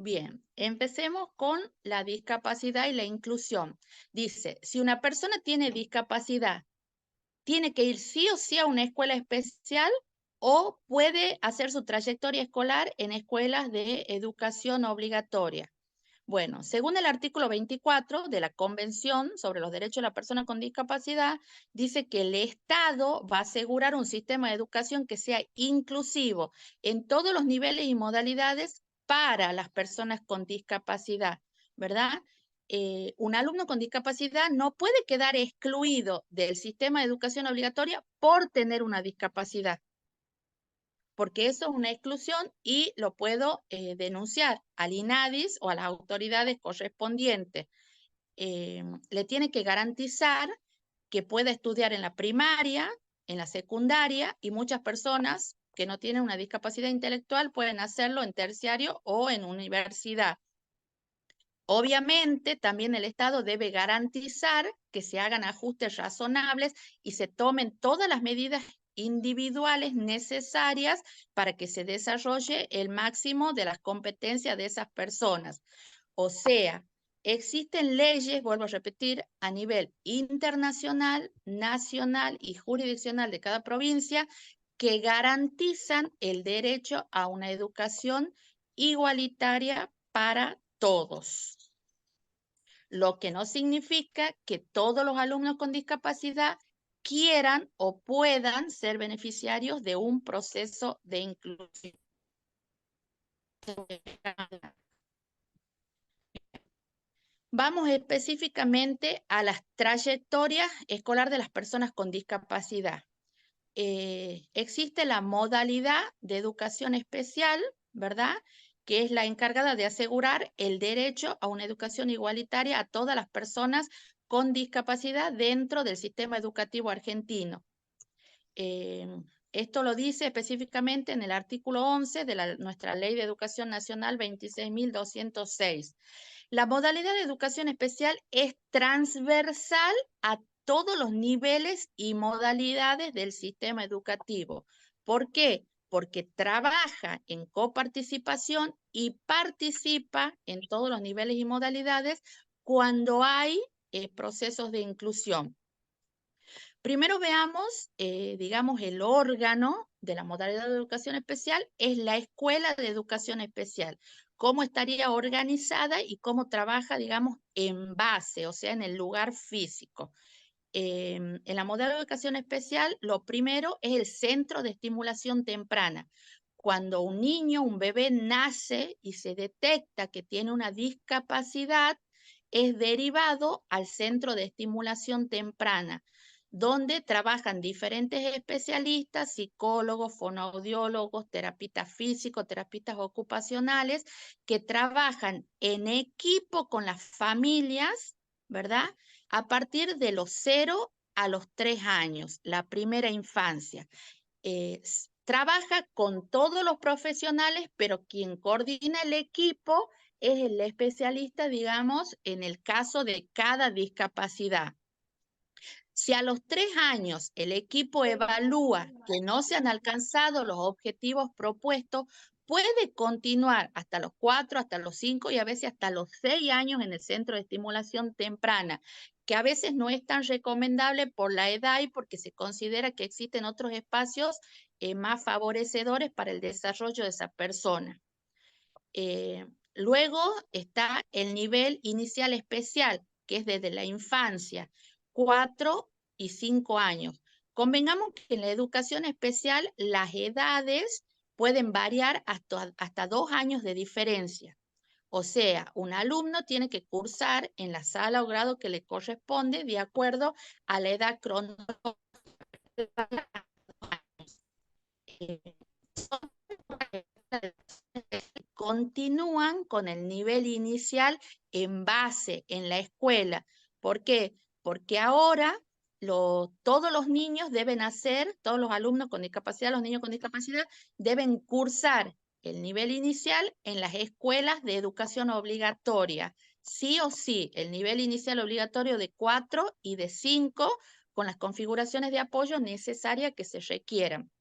Bien, empecemos con la discapacidad y la inclusión. Dice, si una persona tiene discapacidad, tiene que ir sí o sí a una escuela especial o puede hacer su trayectoria escolar en escuelas de educación obligatoria. Bueno, según el artículo 24 de la Convención sobre los Derechos de la Persona con Discapacidad, dice que el Estado va a asegurar un sistema de educación que sea inclusivo en todos los niveles y modalidades para las personas con discapacidad, ¿verdad? Un alumno con discapacidad no puede quedar excluido del sistema de educación obligatoria por tener una discapacidad, porque eso es una exclusión y lo puedo denunciar al INADIS o a las autoridades correspondientes. Le tiene que garantizar que pueda estudiar en la primaria, en la secundaria, y muchas personas que no tienen una discapacidad intelectual pueden hacerlo en terciario o en universidad. Obviamente, también el Estado debe garantizar que se hagan ajustes razonables y se tomen todas las medidas individuales necesarias para que se desarrolle el máximo de las competencias de esas personas. O sea, existen leyes, vuelvo a repetir, a nivel internacional, nacional y jurisdiccional de cada provincia que garantizan el derecho a una educación igualitaria para todos. Lo que no significa que todos los alumnos con discapacidad quieran o puedan ser beneficiarios de un proceso de inclusión. Vamos específicamente a las trayectorias escolar de las personas con discapacidad. Existe la modalidad de educación especial, ¿verdad? Que es la encargada de asegurar el derecho a una educación igualitaria a todas las personas con discapacidad dentro del sistema educativo argentino. Esto lo dice específicamente en el artículo 11 de nuestra Ley de Educación Nacional 26.206. La modalidad de educación especial es transversal a todos los niveles y modalidades del sistema educativo. ¿Por qué? Porque trabaja en coparticipación y participa en todos los niveles y modalidades cuando hay procesos de inclusión. Primero veamos, digamos, el órgano de la modalidad de educación especial es la Escuela de Educación Especial. Cómo estaría organizada y cómo trabaja, digamos, en base, o sea, en el lugar físico. En la modalidad de educación especial, lo primero es el centro de estimulación temprana. Cuando un niño, un bebé nace y se detecta que tiene una discapacidad, es derivado al centro de estimulación temprana, donde trabajan diferentes especialistas, psicólogos, fonoaudiólogos, terapistas físicos, terapistas ocupacionales, que trabajan en equipo con las familias, ¿verdad? A partir de los 0 a los 3 años, la primera infancia. Trabaja con todos los profesionales, pero quien coordina el equipo es el especialista, digamos, en el caso de cada discapacidad. Si a los 3 años el equipo evalúa que no se han alcanzado los objetivos propuestos, puede continuar hasta los 4, hasta los 5 y a veces hasta los 6 años en el centro de estimulación temprana, que a veces no es tan recomendable por la edad y porque se considera que existen otros espacios más favorecedores para el desarrollo de esa persona. Luego está el nivel inicial especial, que es desde la infancia, 4 y 5 años. Convengamos que en la educación especial las edades pueden variar hasta 2 años de diferencia. O sea, un alumno tiene que cursar en la sala o grado que le corresponde de acuerdo a la edad cronológica. Continúan con el nivel inicial en base en la escuela. ¿Por qué? Porque ahora todos los niños deben hacer, todos los alumnos con discapacidad, los niños con discapacidad, deben cursar el nivel inicial en las escuelas de educación obligatoria. Sí o sí, el nivel inicial obligatorio de 4 y de 5 con las configuraciones de apoyo necesarias que se requieran.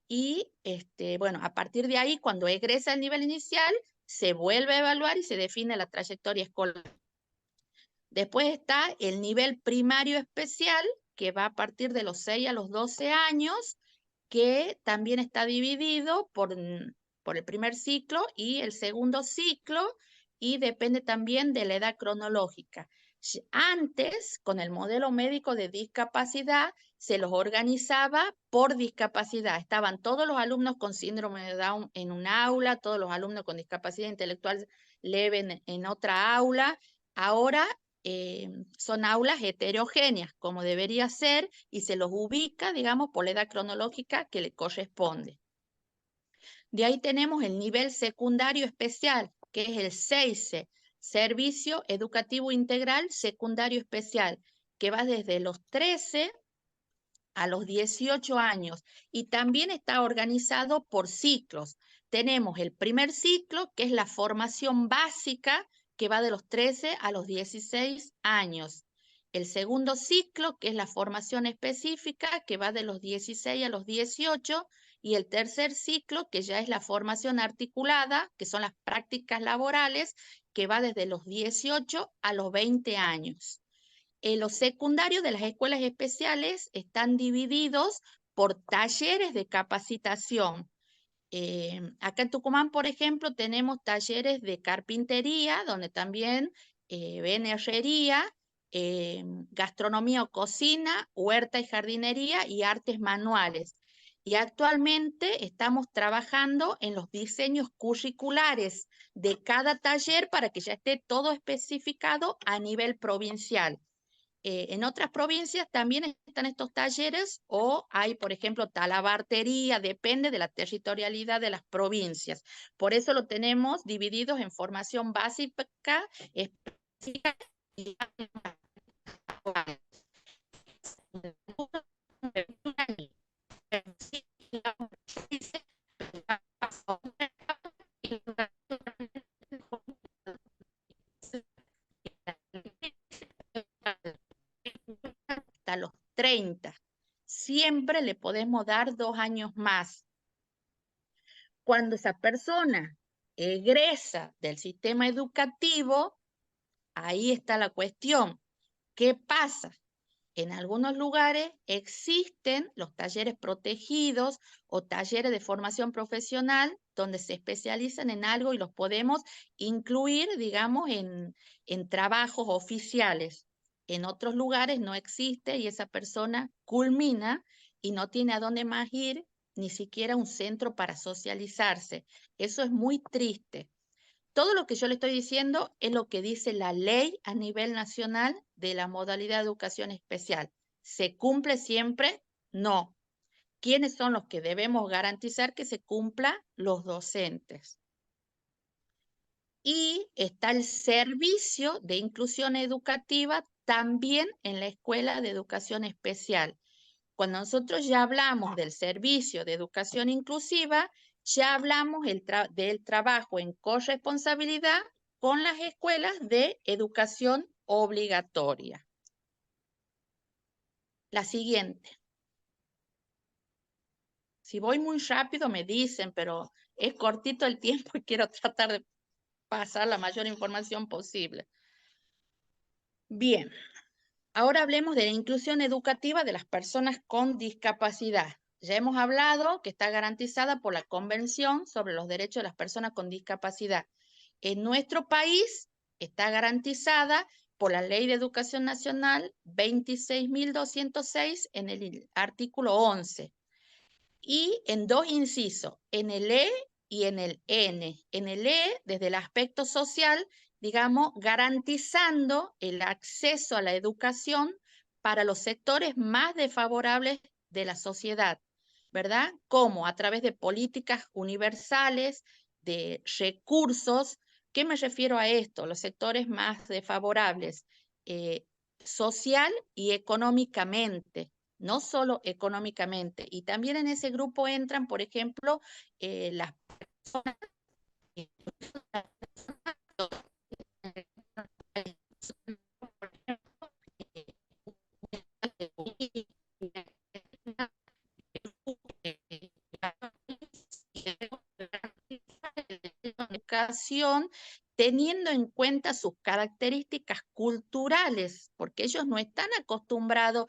Y bueno, a partir de ahí, cuando egresa el nivel inicial, se vuelve a evaluar y se define la trayectoria escolar. Después está el nivel primario especial, que va a partir de los 6 a los 12 años, que también está dividido por el primer ciclo y el segundo ciclo, y depende también de la edad cronológica. Antes, con el modelo médico de discapacidad, se los organizaba por discapacidad. Estaban todos los alumnos con síndrome de Down en un aula, todos los alumnos con discapacidad intelectual leve en otra aula. Ahora son aulas heterogéneas, como debería ser, y se los ubica, digamos, por la edad cronológica que le corresponde. De ahí tenemos el nivel secundario especial, que es el SEISE, Servicio Educativo Integral Secundario Especial, que va desde los 13 a los 18 años y también está organizado por ciclos. Tenemos el primer ciclo, que es la formación básica, que va de los 13 a los 16 años. El segundo ciclo, que es la formación específica, que va de los 16 a los 18, y el tercer ciclo, que ya es la formación articulada, que son las prácticas laborales, que va desde los 18 a los 20 años. Los secundarios de las escuelas especiales están divididos por talleres de capacitación. Acá en Tucumán, por ejemplo, tenemos talleres de carpintería, donde también ven herrería, gastronomía o cocina, huerta y jardinería y artes manuales. Y actualmente estamos trabajando en los diseños curriculares de cada taller para que ya esté todo especificado a nivel provincial. En otras provincias también están estos talleres o hay, por ejemplo, talabartería, depende de la territorialidad de las provincias. Por eso lo tenemos divididos en formación básica, específica y hasta los 30. Siempre le podemos dar 2 años más. Cuando esa persona egresa del sistema educativo, ahí está la cuestión. ¿Qué pasa? En algunos lugares existen los talleres protegidos o talleres de formación profesional donde se especializan en algo y los podemos incluir, digamos, en trabajos oficiales. En otros lugares no existe y esa persona culmina y no tiene a dónde más ir, ni siquiera un centro para socializarse. Eso es muy triste. Todo lo que yo le estoy diciendo es lo que dice la ley a nivel nacional de la modalidad de educación especial. ¿Se cumple siempre? No. ¿Quiénes son los que debemos garantizar que se cumpla? Los docentes. Y está el servicio de inclusión educativa también en la escuela de educación especial. Cuando nosotros ya hablamos del servicio de educación inclusiva, ya hablamos del trabajo en corresponsabilidad con las escuelas de educación obligatoria. La siguiente. Si voy muy rápido me dicen, pero es cortito el tiempo y quiero tratar de pasar la mayor información posible. Bien, ahora hablemos de la inclusión educativa de las personas con discapacidad. Ya hemos hablado que está garantizada por la Convención sobre los Derechos de las Personas con Discapacidad. En nuestro país está garantizada por la Ley de Educación Nacional 26.206 en el artículo 11 y en dos incisos, en el E y en el N. En el E, desde el aspecto social, digamos, garantizando el acceso a la educación para los sectores más desfavorables de la sociedad, ¿verdad? Como a través de políticas universales, de recursos. ¿Qué me refiero a esto? Los sectores más desfavorables, social y económicamente, no solo económicamente. Y también en ese grupo entran, por ejemplo, las personas educación teniendo en cuenta sus características culturales, porque ellos no están acostumbrados,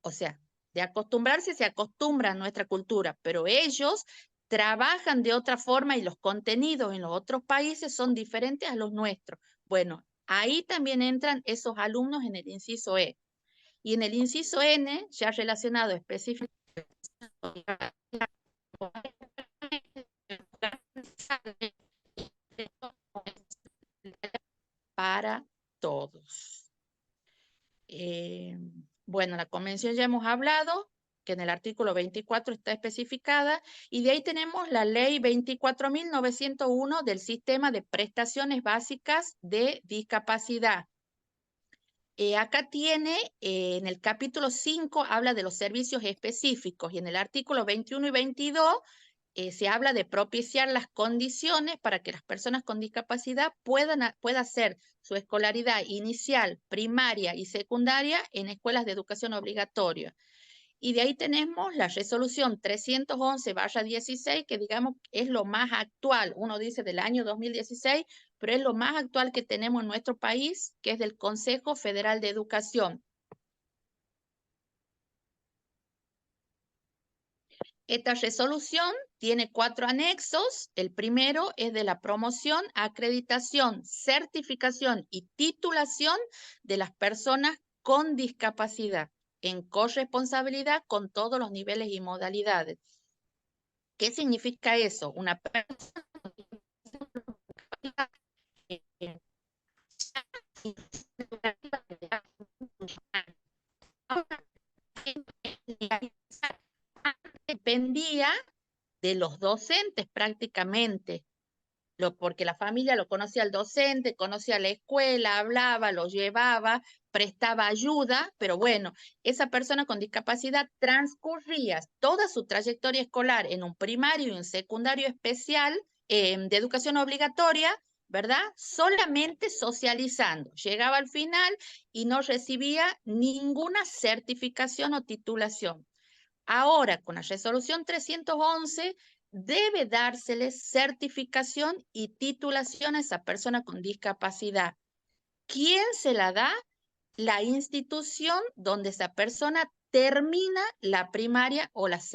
o sea, de acostumbrarse se acostumbra a nuestra cultura, pero ellos trabajan de otra forma y los contenidos en los otros países son diferentes a los nuestros. Bueno, ahí también entran esos alumnos en el inciso E. Y en el inciso N, ya relacionado específicamente para todos. Bueno, la convención ya hemos hablado, que en el artículo 24 está especificada, y de ahí tenemos la ley 24.901 del sistema de prestaciones básicas de discapacidad. Acá tiene, en el capítulo 5, habla de los servicios específicos, y en el artículo 21 y 22 se habla de propiciar las condiciones para que las personas con discapacidad puedan hacer su escolaridad inicial, primaria y secundaria en escuelas de educación obligatoria. Y de ahí tenemos la resolución 311/16, que digamos es lo más actual, uno dice del año 2016, pero es lo más actual que tenemos en nuestro país, que es del Consejo Federal de Educación. Esta resolución tiene 4 anexos. El primero es de la promoción, acreditación, certificación y titulación de las personas con discapacidad en corresponsabilidad con todos los niveles y modalidades. ¿Qué significa eso? Una persona con discapacidad dependía de los docentes prácticamente, porque la familia lo conocía al docente, conocía la escuela, hablaba, lo llevaba, prestaba ayuda, pero bueno, esa persona con discapacidad transcurría toda su trayectoria escolar en un primario y un secundario especial de educación obligatoria, ¿verdad? Solamente socializando. Llegaba al final y no recibía ninguna certificación o titulación. Ahora, con la resolución 311, debe dársele certificación y titulación a esa persona con discapacidad. ¿Quién se la da? La institución donde esa persona termina la primaria o la secundaria.